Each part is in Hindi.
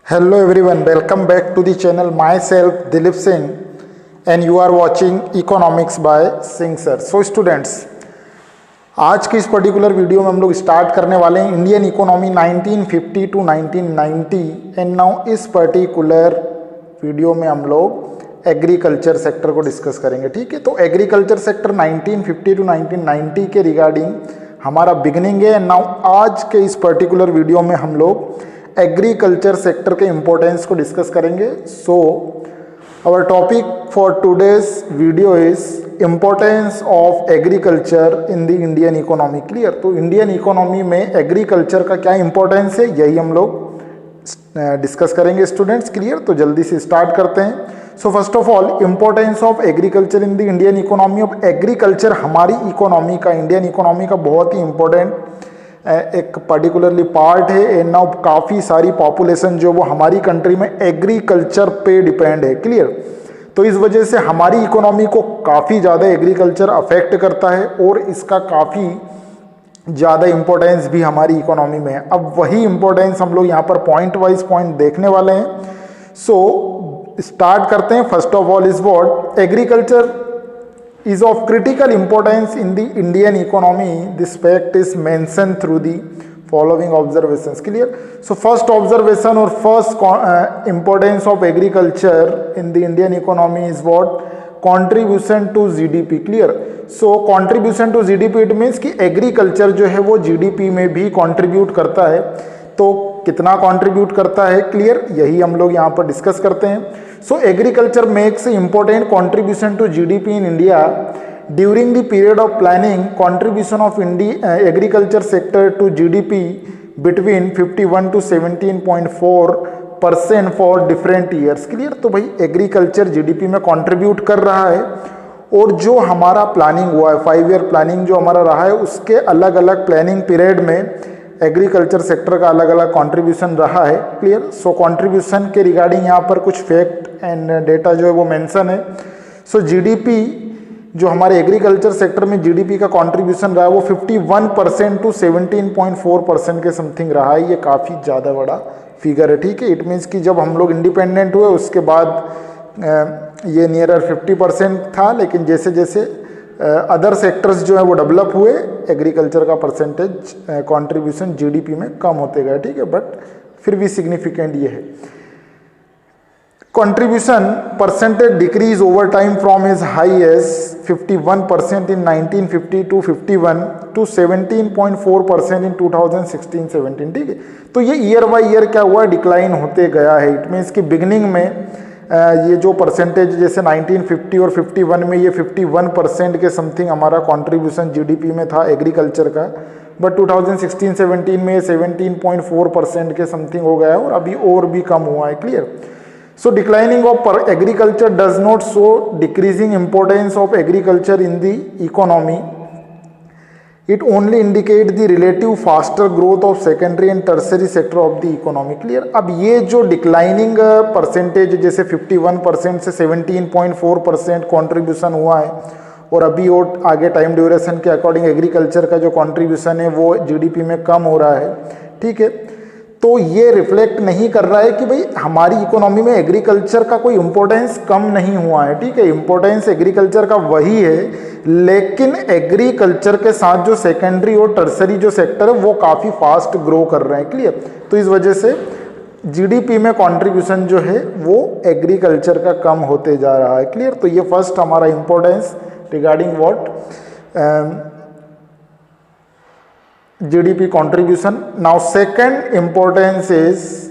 Hello everyone, welcome back to the channel. Myself Dilip Singh and you are watching Economics by Singh Sir. So students, आज की इस पर्टिकुलर वीडियो में हम लोग स्टार्ट करने वाले हैं Indian economy 1950 to 1990 and now इस पर्टिकुलर वीडियो में हम लोग एग्रीकल्चर सेक्टर को डिस्कस करेंगे। ठीक है, तो एग्रीकल्चर सेक्टर 1950 टू 1990 के रिगार्डिंग हमारा बिगनिंग है एंड नाउ आज के इस पर्टिकुलर वीडियो में हम लोग एग्रीकल्चर सेक्टर के इम्पोर्टेंस को डिस्कस करेंगे। So our topic for today's video is importance of agriculture in the Indian economy. Clear, तो इंडियन इकोनॉमी में एग्रीकल्चर का क्या इंपॉर्टेंस है यही हम लोग डिस्कस करेंगे स्टूडेंट्स। क्लियर, तो जल्दी से स्टार्ट करते हैं। So first of all importance of agriculture in the Indian economy. अब एग्रीकल्चर हमारी इकोनॉमी का, इंडियन इकोनॉमी का बहुत ही इंपॉर्टेंट एक पर्टिकुलरली पार्ट है एंड नाउ काफ़ी सारी पॉपुलेशन जो वो हमारी कंट्री में एग्रीकल्चर पे डिपेंड है। क्लियर, तो इस वजह से हमारी इकोनॉमी को काफ़ी ज़्यादा एग्रीकल्चर अफेक्ट करता है और इसका काफ़ी ज़्यादा इम्पोर्टेंस भी हमारी इकोनॉमी में है। अब वही इम्पोर्टेंस हम लोग यहाँ पर पॉइंट वाइज पॉइंट देखने वाले हैं। सो स्टार्ट करते हैं। First of all is what agriculture is of critical importance in the Indian economy. This fact is mentioned through the following observations. Clear? So first observation or first importance of agriculture in the Indian economy is what? Contribution to GDP. Clear? So contribution to GDP it means कि agriculture जो है वो GDP में भी contribute करता है। तो कितना कंट्रीब्यूट करता है, क्लियर, यही हम लोग यहाँ पर डिस्कस करते हैं। So agriculture makes important contribution to GDP in India during the period of planning. Contribution of agriculture sector to GDP between 51 to 17.4% for different years. Clear, तो भाई एग्रीकल्चर जीडीपी में कंट्रीब्यूट कर रहा है और जो हमारा प्लानिंग हुआ है 5 ईयर प्लानिंग जो हमारा रहा है उसके अलग अलग प्लानिंग पीरियड में एग्रीकल्चर सेक्टर का अलग अलग कंट्रीब्यूशन रहा है। क्लियर, सो कंट्रीब्यूशन के रिगार्डिंग यहाँ पर कुछ फैक्ट एंड डेटा जो है वो मेंशन है। सो जीडीपी जो हमारे एग्रीकल्चर सेक्टर में जीडीपी का कंट्रीब्यूशन रहा है वो 51% टू 17.4% के समथिंग रहा है। ये काफ़ी ज़्यादा बड़ा फिगर है। ठीक है, इट मीन्स कि जब हम लोग इंडिपेंडेंट हुए उसके बाद ये नियरर 50% था, लेकिन जैसे जैसे अदर सेक्टर्स जो है वो डेवलप हुए एग्रीकल्चर का परसेंटेज कंट्रीब्यूशन जीडीपी में कम होते गए। ठीक है, बट फिर भी सिग्निफिकेंट ये है। Contribution percentage decrease over time from as high as 51% in 1950 to 51 to 17.4% in 2016-17। ठीक है, तो ये ईयर बाय ईयर क्या हुआ, डिक्लाइन होते गया है। इट मीन्स कि बिगनिंग में ये जो परसेंटेज जैसे 1950 और 51 में ये 51% के समथिंग हमारा कंट्रीब्यूशन जीडीपी में था एग्रीकल्चर का, बट 2016-17 में 17.4% के समथिंग हो गया और अभी और भी कम हुआ है। Clear, so declining of agriculture does not show decreasing importance of agriculture in the economy. It only indicate the relative faster growth of secondary and tertiary sector of the economy. Clear? अब ये जो डिक्लाइनिंग परसेंटेज जैसे 51% से 17.4% कॉन्ट्रीब्यूशन हुआ है और अभी और आगे टाइम ड्यूरेशन के अकॉर्डिंग एग्रीकल्चर का जो कॉन्ट्रीब्यूशन है वो जीडीपी में कम हो रहा है। ठीक है, तो ये रिफ्लेक्ट नहीं कर रहा है कि भाई हमारी इकोनॉमी में एग्रीकल्चर का कोई इंपॉर्टेंस कम नहीं हुआ है। ठीक है, इंपॉर्टेंस एग्रीकल्चर का वही है, लेकिन एग्रीकल्चर के साथ जो सेकेंडरी और टर्सरी जो सेक्टर है वो काफ़ी फास्ट ग्रो कर रहे हैं। क्लियर, तो इस वजह से जीडीपी में कंट्रीब्यूशन जो है वो एग्रीकल्चर का कम होते जा रहा है। क्लियर, तो ये फर्स्ट हमारा importance regarding what GDP contribution. Now second importance is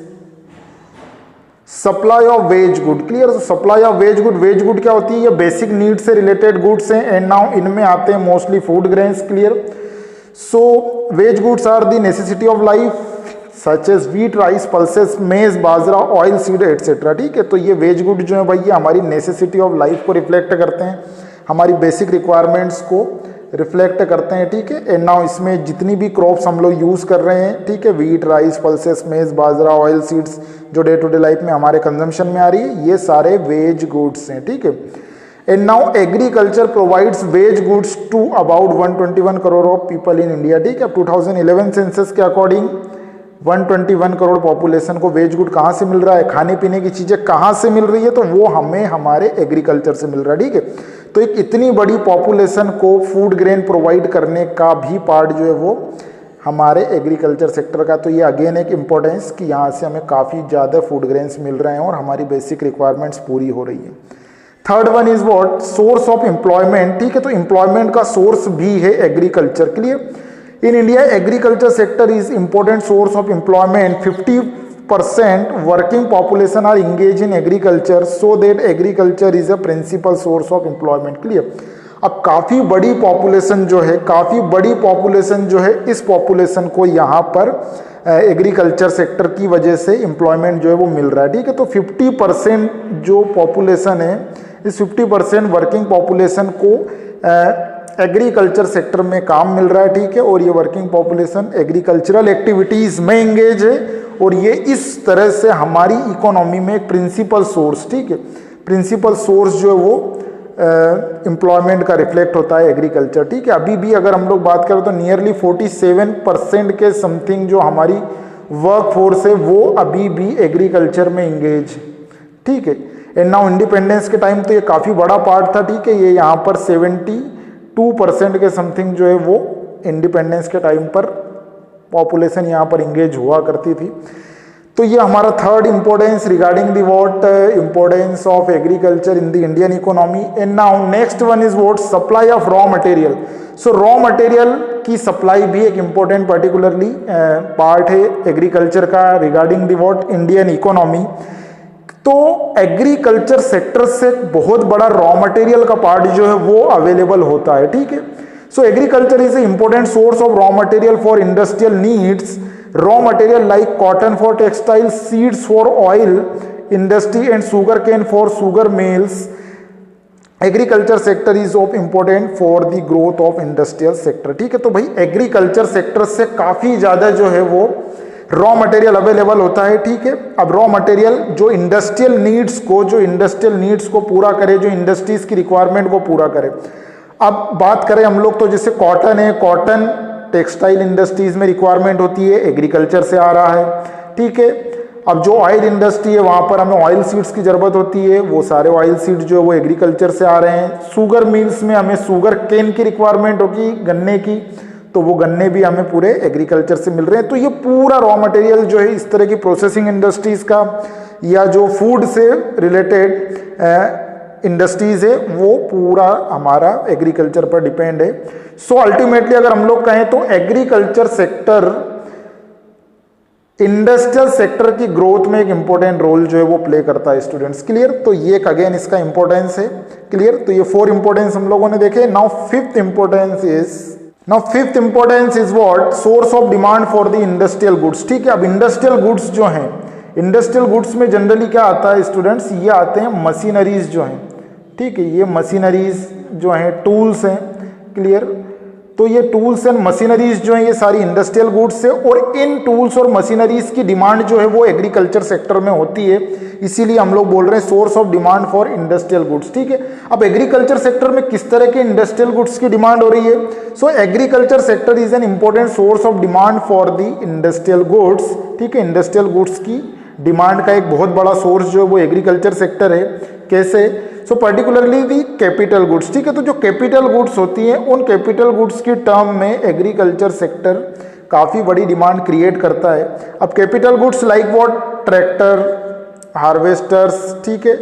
supply of wage good. Clear, supply of wage good. wage good क्या होती है, ये बेसिक नीड से रिलेटेड गुड्स हैं एंड नाउ इनमें आते हैं mostly food grains. Clear, so wage goods are the necessity of life such as wheat, rice, pulses, maize, bajra, oil seed etcetera. ठीक है, तो ये वेज गुड जो है भाई ये हमारी नेसेसिटी ऑफ लाइफ को रिफ्लेक्ट करते हैं, हमारी बेसिक रिक्वायरमेंट्स को रिफ्लेक्ट करते हैं। ठीक है, एंड नाउ इसमें जितनी भी क्रॉप्स हम लोग यूज़ कर रहे हैं, ठीक है, wheat, rice, pulses, maize, bajra, oil seeds जो डे टू डे लाइफ में हमारे कंजम्पशन में आ रही है, ये सारे वेज गुड्स हैं। ठीक है, and now agriculture provides wage goods to about 121 crore of people in India. ठीक है, 2011 सेंसस के अकॉर्डिंग 121 करोड़ पॉपुलेशन को वेज गुड कहाँ से मिल रहा है, खाने पीने की चीज़ें कहाँ से मिल रही है, तो वो हमें हमारे एग्रीकल्चर से मिल रहा है। ठीक है, तो एक इतनी बड़ी पॉपुलेशन को फूड ग्रेन प्रोवाइड करने का भी पार्ट जो है वो हमारे एग्रीकल्चर सेक्टर का। तो ये अगेन एक इम्पोर्टेंस कि यहाँ से हमें काफ़ी ज़्यादा फूड ग्रेन्स मिल रहे हैं और हमारी बेसिक रिक्वायरमेंट्स पूरी हो रही है। Third one is what, source of employment. ठीक है, तो एम्प्लॉयमेंट का सोर्स भी है एग्रीकल्चर के लिए। In India agriculture sector is important source of employment. 50% working population are engage in agriculture, so that agriculture is a principal source of employment. Clear. अब काफ़ी बड़ी पॉपुलेशन जो है, इस पॉपुलेशन को यहाँ पर एग्रीकल्चर सेक्टर की वजह से एम्प्लॉयमेंट जो है वो मिल रहा है। ठीक है, तो 50% जो पॉपुलेशन है, इस 50% वर्किंग पॉपुलेशन को एग्रीकल्चर सेक्टर में काम मिल रहा है। ठीक है, और ये वर्किंग पॉपुलेशन एग्रीकल्चरल एक्टिविटीज़ में इंगेज है और ये इस तरह से हमारी इकोनॉमी में एक प्रिंसिपल सोर्स, ठीक है, प्रिंसिपल सोर्स जो है वो एम्प्लॉयमेंट का रिफ्लेक्ट होता है एग्रीकल्चर। ठीक है, अभी भी अगर हम लोग बात करें तो नियरली 47% के समथिंग जो हमारी वर्क फोर्स है वो अभी भी एग्रीकल्चर में इंगेज। ठीक है, एंड नाउ इंडिपेंडेंस के टाइम तो ये काफ़ी बड़ा पार्ट था। ठीक है, ये यहाँ पर 72% के समथिंग जो है वो इंडिपेंडेंस के टाइम पर पॉपुलेशन यहाँ पर इंगेज हुआ करती थी। तो ये हमारा third importance regarding the what importance of agriculture in the Indian economy. And now next one is what, supply of raw material. So raw material की सप्लाई भी एक इम्पोर्टेंट पर्टिकुलरली पार्ट है एग्रीकल्चर का regarding the what Indian economy. तो एग्रीकल्चर सेक्टर से बहुत बड़ा रॉ मटेरियल का पार्ट जो है वो अवेलेबल होता है। ठीक है, सो agriculture is a important source of raw material for industrial needs. Raw material like cotton for textile, seeds for oil industry and sugar cane for sugar mills. Agriculture sector is of important for the growth of industrial sector. ठीक है, तो भाई एग्रीकल्चर सेक्टर से काफ़ी ज़्यादा जो है वो रॉ मटेरियल अवेलेबल होता है। ठीक है, अब रॉ मटेरियल जो इंडस्ट्रियल नीड्स को पूरा करे, जो इंडस्ट्रीज की रिक्वायरमेंट को पूरा करे। अब बात करें हम लोग तो जैसे कॉटन है, कॉटन टेक्सटाइल इंडस्ट्रीज में रिक्वायरमेंट होती है, एग्रीकल्चर से आ रहा है। ठीक है, अब जो ऑयल इंडस्ट्री है वहाँ पर हमें ऑयल सीड्स की ज़रूरत होती है, वो सारे ऑयल सीड्स जो है वो एग्रीकल्चर से आ रहे हैं। शुगर मिल्स में हमें शुगर केन की रिक्वायरमेंट होगी, गन्ने की, तो वो गन्ने भी हमें पूरे एग्रीकल्चर से मिल रहे हैं। तो ये पूरा रॉ मटेरियल जो है इस तरह की प्रोसेसिंग इंडस्ट्रीज का या जो फूड से रिलेटेड इंडस्ट्रीज है वो पूरा हमारा एग्रीकल्चर पर डिपेंड है। सो अल्टीमेटली अगर हम लोग कहें तो एग्रीकल्चर सेक्टर इंडस्ट्रियल सेक्टर की ग्रोथ में एक इंपॉर्टेंट रोल जो है वो प्ले करता है स्टूडेंट्स। क्लियर, तो ये एक अगेन इसका इंपॉर्टेंस है। क्लियर, तो ये 4 इंपॉर्टेंस हम लोगों ने देखे। Now fifth importance is what, source of demand for the industrial goods. ठीक है, अब इंडस्ट्रियल गुड्स जो हैं, इंडस्ट्रियल गुड्स में जनरली क्या आता है स्टूडेंट्स, ये आते हैं मशीनरीज जो हैं। ठीक है, ये मशीनरीज जो हैं, टूल्स हैं। क्लियर, तो ये टूल्स एंड मशीनरीज जो हैं ये सारी इंडस्ट्रियल गुड्स है और इन टूल्स और मशीनरीज की डिमांड जो है वो एग्रीकल्चर सेक्टर में होती है, इसीलिए हम लोग बोल रहे हैं source of demand for industrial goods. ठीक है, अब एग्रीकल्चर सेक्टर में किस तरह के इंडस्ट्रियल गुड्स की डिमांड हो रही है? सो agriculture sector is an important source of demand for the industrial goods. ठीक है, इंडस्ट्रियल गुड्स की डिमांड का एक बहुत बड़ा सोर्स जो है वो एग्रीकल्चर सेक्टर है। कैसे? सो पर्टिकुलरली दी कैपिटल गुड्स। ठीक है, तो जो कैपिटल गुड्स होती हैं उन कैपिटल गुड्स की टर्म में एग्रीकल्चर सेक्टर काफ़ी बड़ी डिमांड क्रिएट करता है। अब capital goods like what, tractor, harvesters, ठीक है,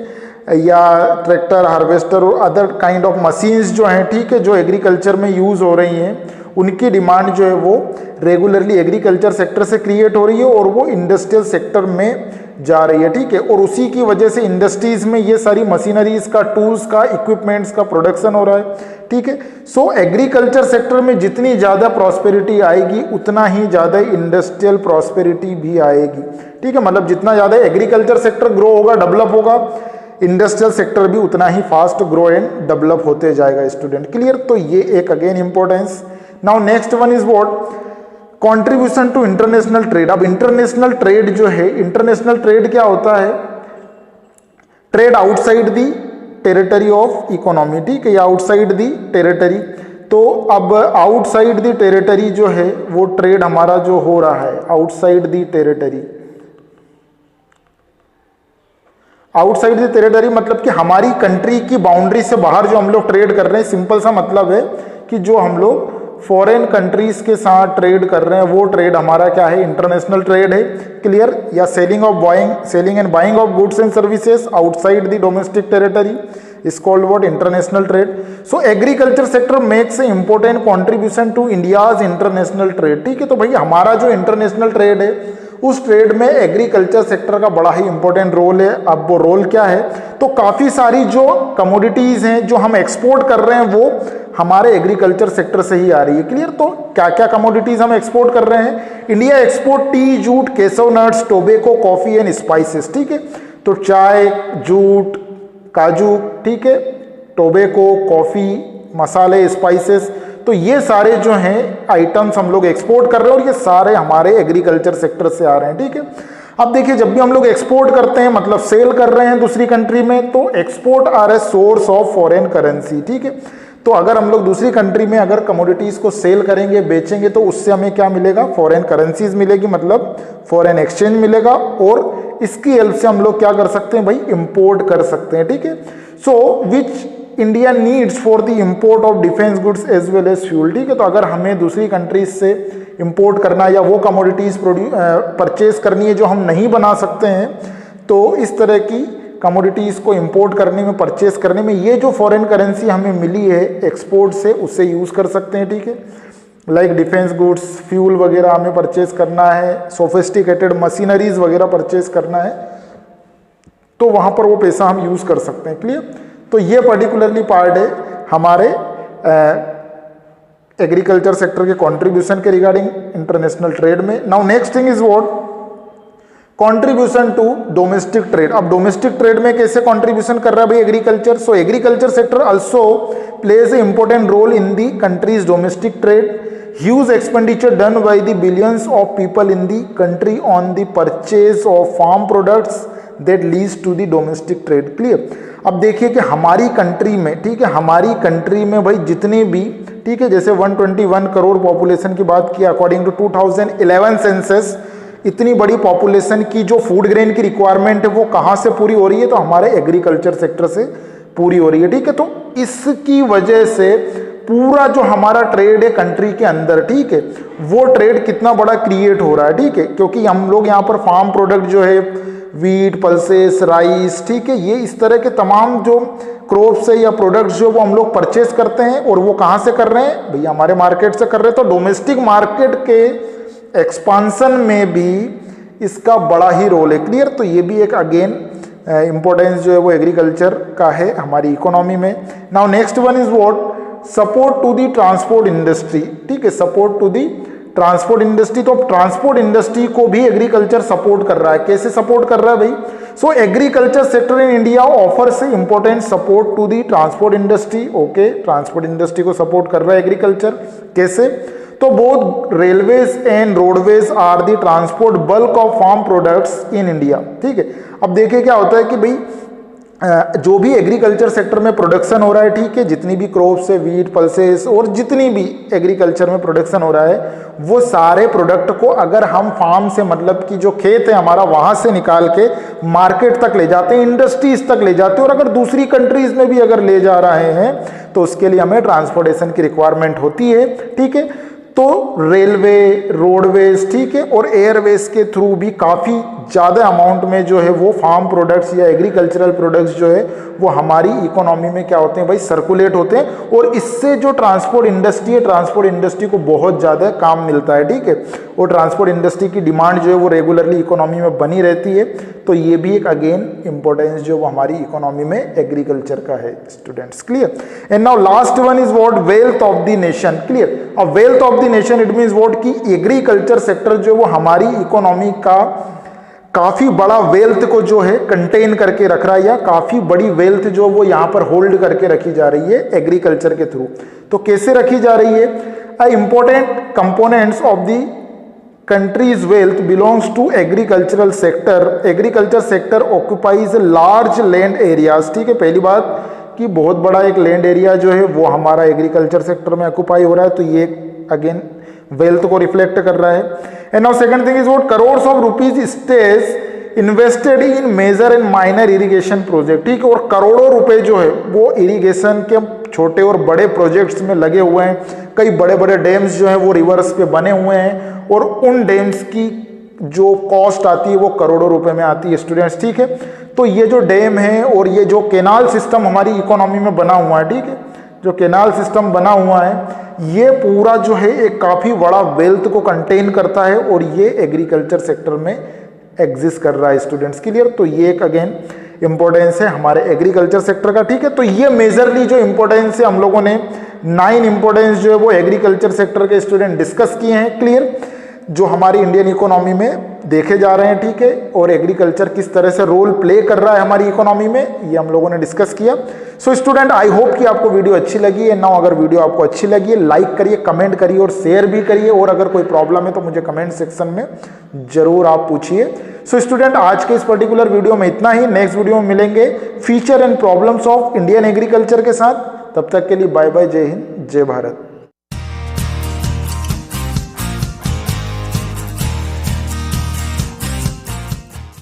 या ट्रैक्टर, हार्वेस्टर और अदर काइंड ऑफ मशीन्स जो हैं, ठीक है, जो एग्रीकल्चर में यूज़ हो रही हैं, उनकी डिमांड जो है वो रेगुलरली एग्रीकल्चर सेक्टर से क्रिएट हो रही है और वो इंडस्ट्रियल सेक्टर में जा रही है। ठीक है, और उसी की वजह से इंडस्ट्रीज में ये सारी मशीनरीज का, टूल्स का, इक्विपमेंट्स का प्रोडक्शन हो रहा है। ठीक है, सो एग्रीकल्चर सेक्टर में जितनी ज़्यादा प्रॉस्पेरिटी आएगी उतना ही ज़्यादा इंडस्ट्रियल प्रॉस्पेरिटी भी आएगी। ठीक है, मतलब जितना ज़्यादा एग्रीकल्चर सेक्टर ग्रो होगा, डेवलप होगा, इंडस्ट्रियल सेक्टर भी उतना ही फास्ट ग्रो एंड डेवलप होते जाएगा स्टूडेंट। क्लियर, तो ये एक again importance. Now next one is what, contribution to international trade. अब इंटरनेशनल ट्रेड जो है, इंटरनेशनल ट्रेड क्या होता है? Trade outside the territory of economy. ठीक है, या आउटसाइड दी टेरिटरी। तो अब आउटसाइड द टेरिटरी जो है वो ट्रेड हमारा जो हो रहा है, outside the territory, outside the territory मतलब कि हमारी कंट्री की बाउंड्री से बाहर जो हम लोग ट्रेड कर रहे हैं, सिंपल सा मतलब है कि जो हम लोग फॉरेन कंट्रीज के साथ ट्रेड कर रहे हैं वो ट्रेड हमारा क्या है, इंटरनेशनल ट्रेड है। क्लियर? या selling and buying of goods and services outside the domestic territory is called what, international trade. So agriculture sector makes an important contribution to India's international trade. ठीक है, तो भाई हमारा जो इंटरनेशनल ट्रेड है उस ट्रेड में एग्रीकल्चर सेक्टर का बड़ा ही इंपॉर्टेंट रोल है। अब वो रोल क्या है, तो काफी सारी जो कमोडिटीज हैं जो हम एक्सपोर्ट कर रहे हैं वो हमारे एग्रीकल्चर सेक्टर से ही आ रही है। क्लियर? तो क्या क्या कमोडिटीज हम एक्सपोर्ट कर रहे हैं? India export T, jute, Keshav nuts, tobacco, coffee and spices. ठीक है, तो चाय, जूट, काजू, ठीक है, टोबैको, कॉफ़ी, मसाले, स्पाइसेस, तो ये सारे जो हैं आइटम्स हम लोग एक्सपोर्ट कर रहे हैं और ये सारे हमारे एग्रीकल्चर सेक्टर से आ रहे हैं। ठीक है, अब देखिए जब भी हम लोग एक्सपोर्ट करते हैं मतलब सेल कर रहे हैं दूसरी कंट्री में, तो export are a source of foreign currency. ठीक है, तो अगर हम लोग दूसरी कंट्री में अगर कमोडिटीज़ को सेल करेंगे, बेचेंगे, तो उससे हमें क्या मिलेगा, फॉरेन करेंसीज मिलेगी, मतलब फॉरेन एक्सचेंज मिलेगा, और इसकी हेल्प से हम लोग क्या कर सकते हैं भाई, इंपोर्ट कर सकते हैं। ठीक है, so which India needs for the import of defence goods as well as fuel. ठीक है, तो अगर हमें दूसरी कंट्रीज से इंपोर्ट करना या वो कमोडिटीज परचेज करनी है जो हम नहीं बना सकते हैं, तो इस तरह की कमोडिटीज़ को इंपोर्ट करने में, परचेज करने में ये जो फॉरेन करेंसी हमें मिली है एक्सपोर्ट से, उससे यूज़ कर सकते हैं। ठीक है, लाइक डिफेंस गुड्स, फ्यूल वगैरह हमें परचेज करना है, सोफिस्टिकेटेड मशीनरीज वगैरह परचेज करना है, तो वहाँ पर वो पैसा हम यूज़ कर सकते हैं। क्लियर? तो ये पर्टिकुलरली पार्ट है हमारे एग्रीकल्चर सेक्टर के कंट्रीब्यूशन के रिगार्डिंग इंटरनेशनल ट्रेड में। Now next thing is what, contribution to domestic trade. अब डोमेस्टिक ट्रेड में कैसे कंट्रीब्यूशन कर रहा है भाई agriculture? So agriculture sector also plays a important role in the country's domestic trade. Huge expenditure done by the billions of people in the country on the purchase of farm products that leads to the domestic trade. Clear? अब देखिए कि हमारी कंट्री में, ठीक है, हमारी कंट्री में भाई जितने भी, ठीक है, जैसे 121 करोड़ पॉपुलेशन की बात की अकॉर्डिंग टू 2011 सेंसस, इतनी बड़ी पॉपुलेशन की जो फूड ग्रेन की रिक्वायरमेंट है वो कहाँ से पूरी हो रही है? तो हमारे एग्रीकल्चर सेक्टर से पूरी हो रही है। ठीक है, तो इसकी वजह से पूरा जो हमारा ट्रेड है कंट्री के अंदर, ठीक है, वो ट्रेड कितना बड़ा क्रिएट हो रहा है। ठीक है, क्योंकि हम लोग यहाँ पर फार्म प्रोडक्ट जो है वीट, पल्सेस, राइस, ठीक है, ये इस तरह के तमाम जो क्रॉप्स है या प्रोडक्ट्स जो वो हम लोग परचेस करते हैं, और वो कहाँ से कर रहे हैं भैया? हमारे मार्केट से कर रहे हैं। तो डोमेस्टिक मार्केट के एक्सपांसन में भी इसका बड़ा ही रोल है। क्लियर? तो ये भी एक अगेन इंपॉर्टेंस जो है वो एग्रीकल्चर का है हमारी इकोनॉमी में। Now next one is what, support to the transport industry. ठीक है, support to the transport industry. तो ट्रांसपोर्ट इंडस्ट्री को भी एग्रीकल्चर सपोर्ट कर रहा है। कैसे सपोर्ट कर रहा है भाई? So agriculture sector in India offers important support to the transport industry. Okay, transport industry को सपोर्ट कर रहा है एग्रीकल्चर। कैसे? तो both railways and roadways are the transport bulk of farm products in India. ठीक है, अब देखिए क्या होता है कि भाई जो भी एग्रीकल्चर सेक्टर में प्रोडक्शन हो रहा है, ठीक है, जितनी भी क्रॉप्स है, वीट, पल्सेस और जितनी भी एग्रीकल्चर में प्रोडक्शन हो रहा है, वो सारे प्रोडक्ट को अगर हम फार्म से, मतलब कि जो खेत है हमारा, वहां से निकाल के मार्केट तक ले जाते हैं, इंडस्ट्रीज तक ले जाते हैं, और अगर दूसरी कंट्रीज में भी अगर ले जा रहे हैं तो उसके लिए हमें ट्रांसपोर्टेशन की रिक्वायरमेंट होती है। ठीक है, तो रेलवे, रोडवेज, ठीक है, और एयरवेज के थ्रू भी काफ़ी ज़्यादा अमाउंट में जो है वो फार्म प्रोडक्ट्स या एग्रीकल्चरल प्रोडक्ट्स जो है वो हमारी इकोनॉमी में क्या होते हैं भाई, सर्कुलेट होते हैं, और इससे जो ट्रांसपोर्ट इंडस्ट्री है, ट्रांसपोर्ट इंडस्ट्री को बहुत ज़्यादा काम मिलता है। ठीक है, और ट्रांसपोर्ट इंडस्ट्री की डिमांड जो है वो रेगुलरली इकोनॉमी में बनी रहती है। तो ये भी एक अगेन इंपॉर्टेंस जो वो हमारी इकोनॉमी में एग्रीकल्चर का है students. Clear? And now last one is what, wealth of the nation. Clear? अब wealth of the nation it means what कि एग्रीकल्चर सेक्टर जो वो हमारी इकोनॉमी का काफी बड़ा वेल्थ को जो है कंटेन करके रख रहा है, या काफी बड़ी वेल्थ जो वो यहाँ पर होल्ड करके रखी जा रही है एग्रीकल्चर के थ्रू। तो कैसे रखी जा रही है? A important components of the country's wealth belongs to agricultural sector. Agriculture sector occupies large land areas. ठीक है, पहली बात कि बहुत बड़ा एक लैंड एरिया जो है वो हमारा एग्रीकल्चर सेक्टर में ऑक्यूपाई हो रहा है, तो ये अगेन वेल्थ को रिफ्लेक्ट कर रहा है। And now second thing is what, crores of rupees stage invested in major and minor irrigation project, ठीक है, और करोड़ों रुपए जो है वो इरिगेशन के छोटे और बड़े प्रोजेक्ट्स में लगे हुए हैं। कई बड़े बड़े डैम्स जो हैं वो रिवर्स पे बने हुए हैं और उन डैम्स की जो कॉस्ट आती है वो करोड़ों रुपए में आती है स्टूडेंट्स, ठीक है। तो ये जो डैम है और ये जो केनाल सिस्टम हमारी इकोनॉमी में बना हुआ है, ठीक है, जो केनाल सिस्टम बना हुआ है ये पूरा जो है एक काफी बड़ा वेल्थ को कंटेन करता है और ये एग्रीकल्चर सेक्टर में एग्जिस्ट कर रहा है स्टूडेंट्स, क्लियर। तो ये एक अगेन इंपॉर्टेंस है हमारे एग्रीकल्चर सेक्टर का, ठीक है। तो ये मेजरली जो इंपॉर्टेंस है हम लोगों ने 9 इंपॉर्टेंस जो है वो एग्रीकल्चर सेक्टर के स्टूडेंट डिस्कस किए हैं, क्लियर, जो हमारी इंडियन इकोनॉमी में देखे जा रहे हैं, ठीक है, और एग्रीकल्चर किस तरह से रोल प्ले कर रहा है हमारी इकोनॉमी में, ये हम लोगों ने डिस्कस किया। सो स्टूडेंट, आई होप कि आपको वीडियो अच्छी लगी है। नाउ अगर वीडियो आपको अच्छी लगी है लाइक करिए, कमेंट करिए और शेयर भी करिए, और अगर कोई प्रॉब्लम है तो मुझे कमेंट सेक्शन में जरूर आप पूछिए। सो स्टूडेंट, आज के इस पर्टिकुलर वीडियो में इतना ही। नेक्स्ट वीडियो में मिलेंगे feature and problems of Indian agriculture के साथ। तब तक के लिए बाय बाय, जय हिंद, जय भारत।